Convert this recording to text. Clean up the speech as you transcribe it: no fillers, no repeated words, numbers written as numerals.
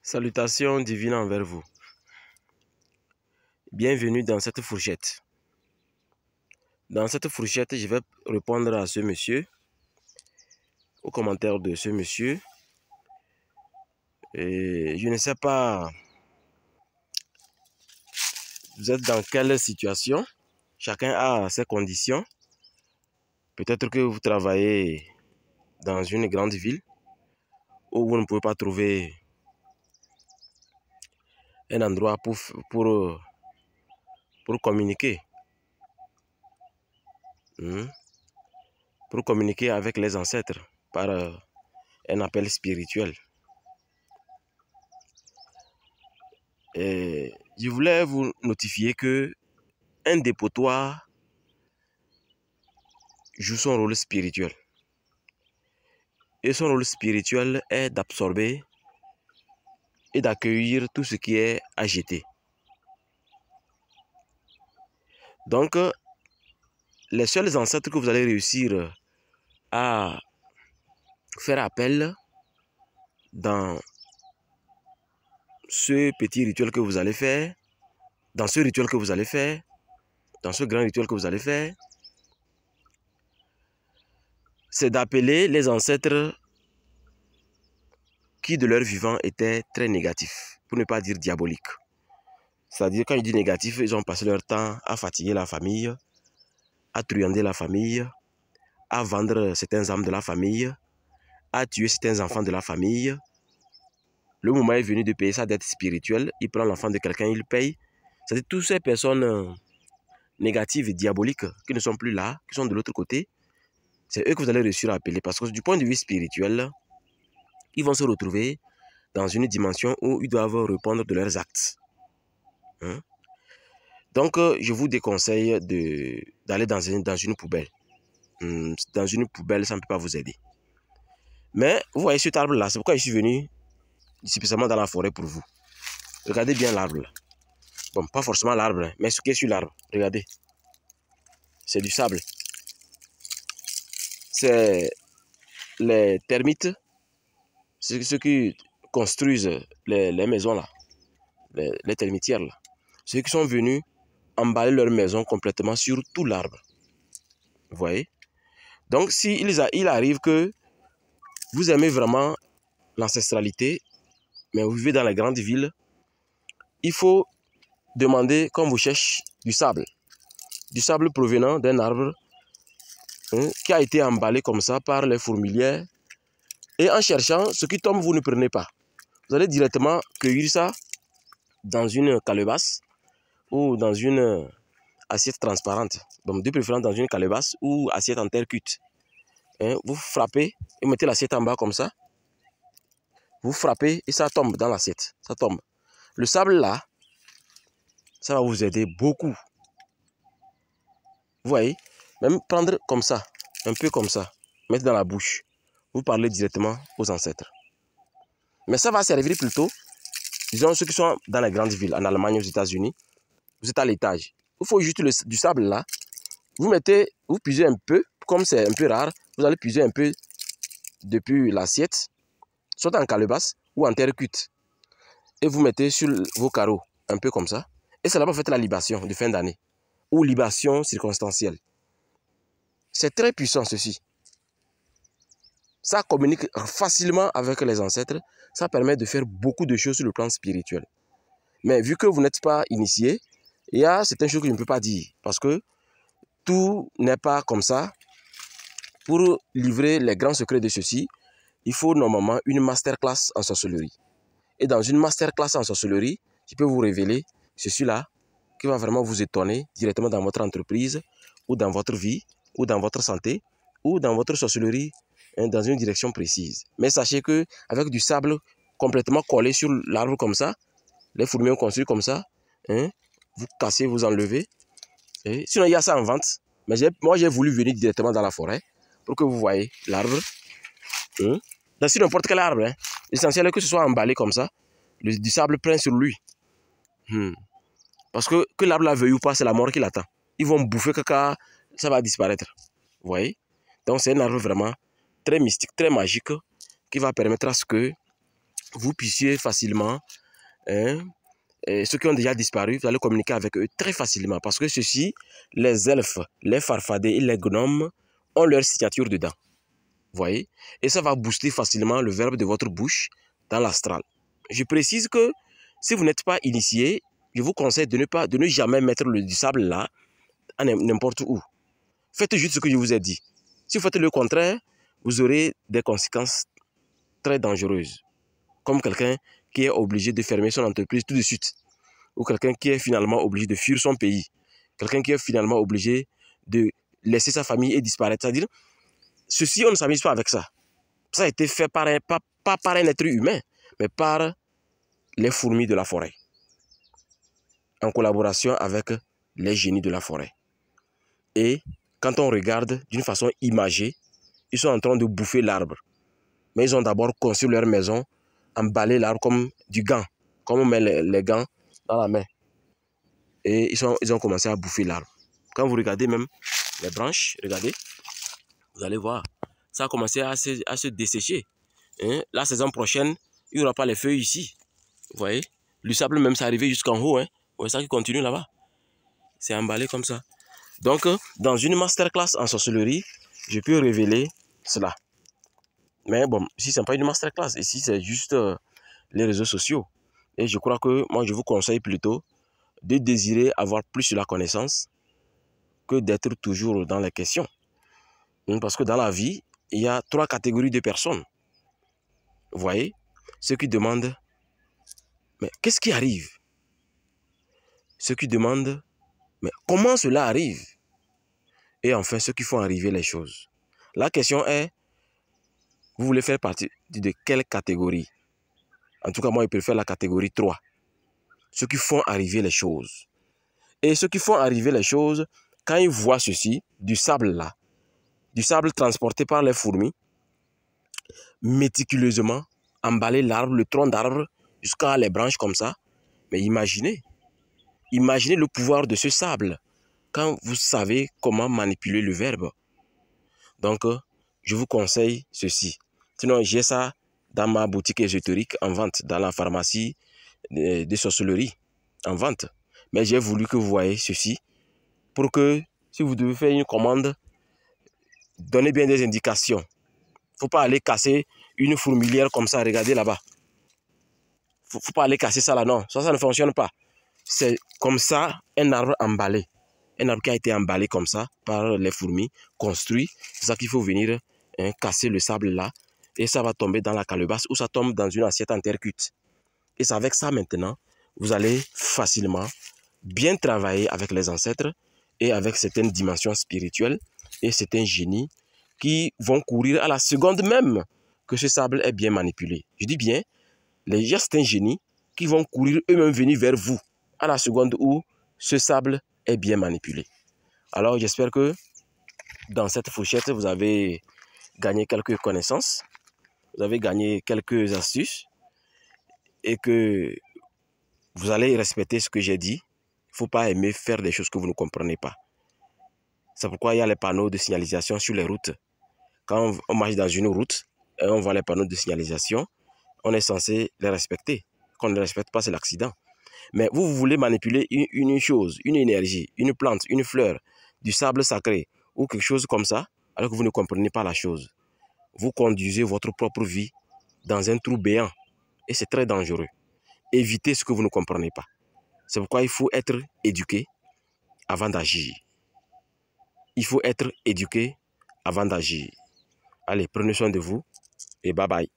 Salutations divines envers vous. Bienvenue dans cette fourchette. Dans cette fourchette, je vais répondre à ce monsieur, aux commentaires de ce monsieur. Et je ne sais pas, vous êtes dans quelle situation. Chacun a ses conditions. Peut-être que vous travaillez dans une grande ville où vous ne pouvez pas trouver un endroit pour communiquer. Pour communiquer avec les ancêtres par un appel spirituel. Et je voulais vous notifier que un dépotoir joue son rôle spirituel. Et son rôle spirituel est d'absorber et d'accueillir tout ce qui est agité. Donc, les seuls ancêtres que vous allez réussir à faire appel dans ce petit rituel que vous allez faire, dans ce rituel que vous allez faire, dans ce grand rituel que vous allez faire, c'est d'appeler les ancêtres qui de leur vivant étaient très négatifs, pour ne pas dire diaboliques. C'est-à-dire, quand je dis négatif, ils ont passé leur temps à fatiguer la famille, à truander la famille, à vendre certaines âmes de la famille, à tuer certains enfants de la famille. Le moment est venu de payer sa dette spirituelle, il prend l'enfant de quelqu'un, il paye. C'est-à-dire, toutes ces personnes négatives et diaboliques qui ne sont plus là, qui sont de l'autre côté, c'est eux que vous allez réussir à appeler. Parce que du point de vue spirituel, ils vont se retrouver dans une dimension où ils doivent répondre de leurs actes. Donc, je vous déconseille d'aller dans une poubelle. Dans une poubelle, ça ne peut pas vous aider. Mais, vous voyez cet arbre-là, c'est pourquoi je suis venu spécialement dans la forêt pour vous. Regardez bien l'arbre là. Bon, pas forcément l'arbre, mais ce qui est sur l'arbre. Regardez. C'est du sable. C'est les termites, ceux qui construisent les maisons là, les termitières là. Ceux qui sont venus emballer leur maison complètement sur tout l'arbre. Vous voyez? Donc, il arrive que vous aimez vraiment l'ancestralité, mais vous vivez dans les grandes villes, il faut demander, quand vous cherchez du sable provenant d'un arbre qui a été emballé comme ça par les fourmilières, et en cherchant, ce qui tombe, vous ne prenez pas. Vous allez directement cueillir ça dans une calebasse ou dans une assiette transparente. Donc, de préférence dans une calebasse ou assiette en terre cuite. Vous frappez et mettez l'assiette en bas comme ça. Vous frappez et ça tombe dans l'assiette. Ça tombe. Le sable là, ça va vous aider beaucoup. Vous voyez? Même prendre comme ça, un peu comme ça, mettre dans la bouche. Vous parlez directement aux ancêtres. Mais ça va servir plutôt, disons, ceux qui sont dans les grandes villes, en Allemagne, aux États-Unis. Vous êtes à l'étage. Il faut juste du sable là. Vous puisez un peu, comme c'est un peu rare, vous allez puiser un peu depuis l'assiette, soit en calebasse ou en terre cuite. Et vous mettez sur vos carreaux, un peu comme ça. Et c'est là-bas que vous faites la libation de fin d'année. Ou libation circonstancielle. C'est très puissant ceci. Ça communique facilement avec les ancêtres. Ça permet de faire beaucoup de choses sur le plan spirituel. Mais vu que vous n'êtes pas initié, il y a certaines choses que je ne peux pas dire. Parce que tout n'est pas comme ça. Pour livrer les grands secrets de ceci, il faut normalement une masterclass en sorcellerie. Et dans une masterclass en sorcellerie, je peux vous révéler ceci-là qui va vraiment vous étonner directement dans votre entreprise ou dans votre vie ou dans votre santé ou dans votre sorcellerie dans une direction précise. Mais sachez que avec du sable complètement collé sur l'arbre comme ça, les fourmis ont construit comme ça, vous cassez, vous enlevez. Sinon, il y a ça en vente. Mais moi, j'ai voulu venir directement dans la forêt pour que vous voyez l'arbre. Dans n'importe quel arbre. L'essentiel est que ce soit emballé comme ça. Du sable plein sur lui. Parce que l'arbre la veuille ou pas, c'est la mort qui l'attend. Ils vont bouffer caca, ça va disparaître. Vous voyez? Donc c'est un arbre vraiment très mystique, très magique, qui va permettre à ce que vous puissiez facilement, hein, ceux qui ont déjà disparu, vous allez communiquer avec eux très facilement. Parce que ceux-ci, les elfes, les farfadets et les gnomes ont leur signature dedans. Vous voyez? Et ça va booster facilement le verbe de votre bouche dans l'astral. Je précise que si vous n'êtes pas initié, je vous conseille de ne jamais mettre du sable là, à n'importe où. Faites juste ce que je vous ai dit. Si vous faites le contraire, vous aurez des conséquences très dangereuses. Comme quelqu'un qui est obligé de fermer son entreprise tout de suite. Ou quelqu'un qui est finalement obligé de fuir son pays. Quelqu'un qui est finalement obligé de laisser sa famille et disparaître. C'est-à-dire, ceci, on ne s'amuse pas avec ça. Ça a été fait pas par un être humain, mais par les fourmis de la forêt. En collaboration avec les génies de la forêt. Et quand on regarde d'une façon imagée, ils sont en train de bouffer l'arbre. Mais ils ont d'abord construit leur maison, emballé l'arbre comme du gant, comme on met les gants dans la main. Et ils ont commencé à bouffer l'arbre. Quand vous regardez même les branches, regardez, vous allez voir, ça a commencé à se dessécher. Hein? La saison prochaine, il n'y aura pas les feuilles ici. Vous voyez? Le sable même, c'est arrivé jusqu'en haut. Hein? Vous voyez ça qui continue là-bas. C'est emballé comme ça. Donc, dans une masterclass en sorcellerie, je peux révéler cela. Mais bon, ici, ce n'est pas une masterclass. Ici, c'est juste les réseaux sociaux. Et je crois que moi, je vous conseille plutôt de désirer avoir plus de la connaissance que d'être toujours dans les questions. Parce que dans la vie, il y a 3 catégories de personnes. Vous voyez? Ceux qui demandent, mais qu'est-ce qui arrive? Ceux qui demandent, mais comment cela arrive? Et enfin, ceux qui font arriver les choses. La question est, vous voulez faire partie de quelle catégorie? En tout cas, moi, je préfère la catégorie 3. Ceux qui font arriver les choses. Et ceux qui font arriver les choses, quand ils voient ceci, du sable là, du sable transporté par les fourmis, méticuleusement, emballer l'arbre, le tronc d'arbre, jusqu'à les branches comme ça. Mais imaginez le pouvoir de ce sable quand vous savez comment manipuler le verbe. Donc, je vous conseille ceci. Sinon, j'ai ça dans ma boutique ésotérique en vente, dans la pharmacie de sorcellerie en vente. Mais j'ai voulu que vous voyez ceci pour que, si vous devez faire une commande, donnez bien des indications. Il ne faut pas aller casser une fourmilière comme ça, regardez là-bas. Il ne faut pas aller casser ça là, non. Ça ne fonctionne pas. C'est comme ça un arbre emballé. Un arbre qui a été emballé comme ça par les fourmis, construit. C'est ça qu'il faut venir casser le sable là. Et ça va tomber dans la calebasse ou ça tombe dans une assiette en terre cuite. Et c'est avec ça maintenant, vous allez facilement bien travailler avec les ancêtres et avec certaines dimensions spirituelles et certains génies qui vont courir à la seconde même que ce sable est bien manipulé. Je dis bien, il y a certains génies qui vont courir eux-mêmes venir vers vous à la seconde où ce sable est bien manipulé. Alors j'espère que dans cette fourchette, vous avez gagné quelques connaissances, vous avez gagné quelques astuces et que vous allez respecter ce que j'ai dit. Il ne faut pas aimer faire des choses que vous ne comprenez pas. C'est pourquoi il y a les panneaux de signalisation sur les routes. Quand on marche dans une route et on voit les panneaux de signalisation, on est censé les respecter. Quand on ne les respecte pas, c'est l'accident. Mais vous voulez manipuler une chose, une énergie, une plante, une fleur, du sable sacré ou quelque chose comme ça, alors que vous ne comprenez pas la chose. Vous conduisez votre propre vie dans un trou béant et c'est très dangereux. Évitez ce que vous ne comprenez pas. C'est pourquoi il faut être éduqué avant d'agir. Il faut être éduqué avant d'agir. Allez, prenez soin de vous et bye bye.